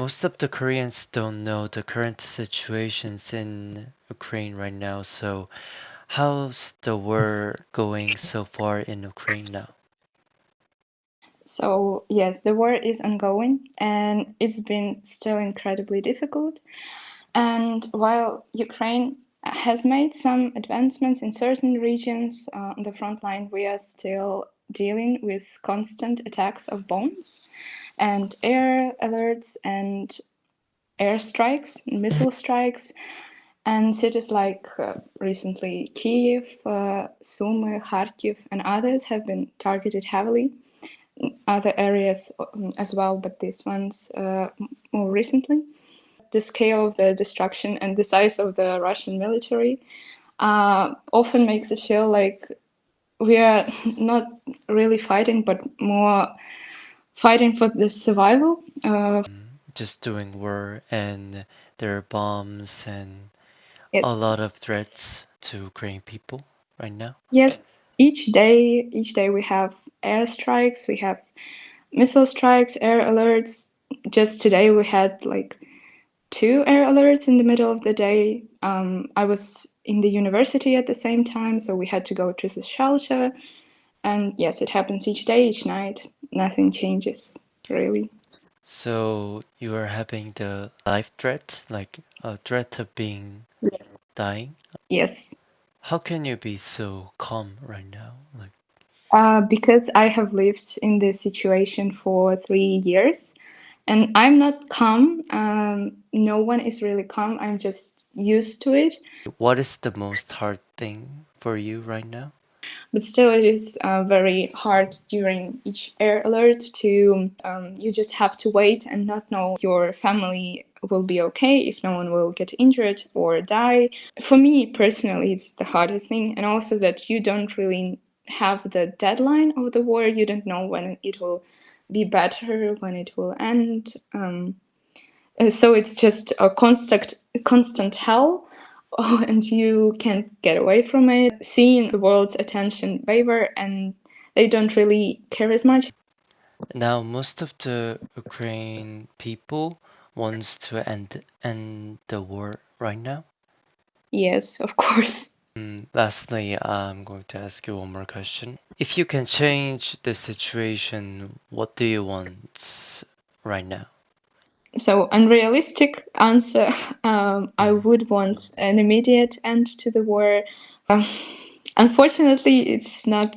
most of the Koreans don't know the current situations in Ukraine right now. So, how's the war going so far in Ukraine now? So, yes, the war is ongoing and it's been still incredibly difficult. And while Ukraine has made some advancements in certain regions on the front line, we are still dealing with constant attacks of bombs and air alerts and airstrikes, missile strikes, and cities like recently Kiev, Sumy, Kharkiv, and others have been targeted heavily. Other areas as well, but these ones more recently. The scale of the destruction and the size of the Russian military often makes it feel like we are not really fighting, but more fighting for the survival. Just doing war, and there are bombs and a Yes. lot of threats to Ukrainian people right now. Yes. Each day we have airstrikes, we have missile strikes, air alerts. Just today we had like 2 air alerts in the middle of the day. I was in the university at the same time, so we had to go to the shelter. And yes, it happens each day, each night. Nothing changes, really. So you are having the life threat, like a threat of being Yes. dying. Yes. How can you be so calm right now? Like, Because I have lived in this situation for 3 years, and I'm not calm. No one is really calm. I'm just used to it. what is the most hard thing for you right now? But still, it is very hard during each air alert to you just have to wait and not know if your family will be okay, if no one will get injured or die. For me personally, it's the hardest thing, and also that you don't really have the deadline of the war. You don't know when it will be better, when it will end. And so it's just a constant hell. Oh, and you can't get away from it. Seeing the world's attention waver, and they don't really care as much. Now, most of the Ukraine people wants to end the war right now. Yes, of course. Lastly, I'm going to ask you one more question. If you can change the situation, what do you want right now? So, unrealistic answer. I would want an immediate end to the war. Unfortunately, it's not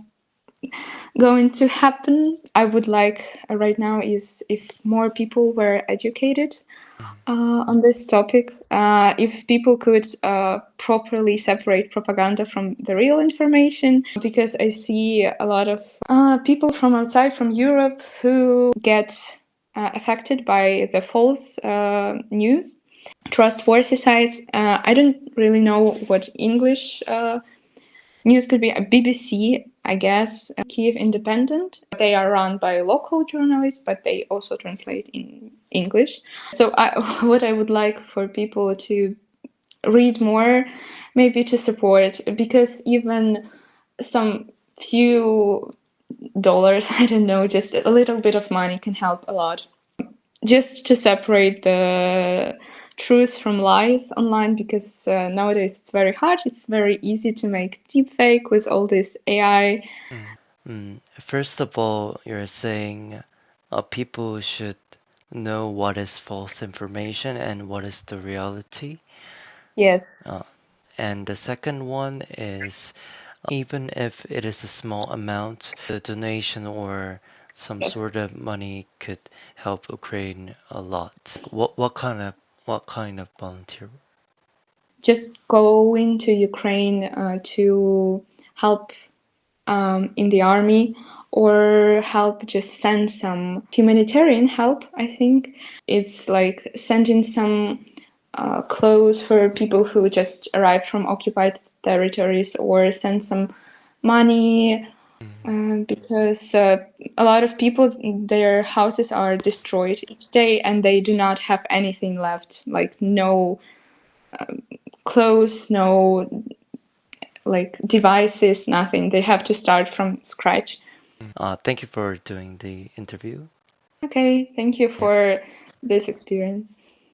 going to happen. I would like right now is if more people were educated on this topic. If people could properly separate propaganda from the real information, because I see a lot of people from outside, from Europe, who get affected by the false news. Trustworthy sites. I don't really know what English news could be. A BBC, I guess, Kiev Independent. They are run by local journalists, but they also translate in English. So what I would like for people to read more, maybe to support, because even some few dollars, I don't know, just a little bit of money can help a lot. Just to separate the truth from lies online, because nowadays it's very hard. It's very easy to make deepfake with all this AI. First of all, you're saying people should know what is false information and what is the reality. Yes. And the second one is even if it is a small amount, the donation or some Yes. sort of money could help Ukraine a lot. What kind of volunteer? Just going to Ukraine to help in the army, or help just send some humanitarian help. I think it's like sending some clothes for people who just arrived from occupied territories, or send some money, because a lot of people, their houses are destroyed each day and they do not have anything left, like no clothes, no like devices, nothing. They have to start from scratch. Thank you for doing the interview. Okay, thank you for this experience.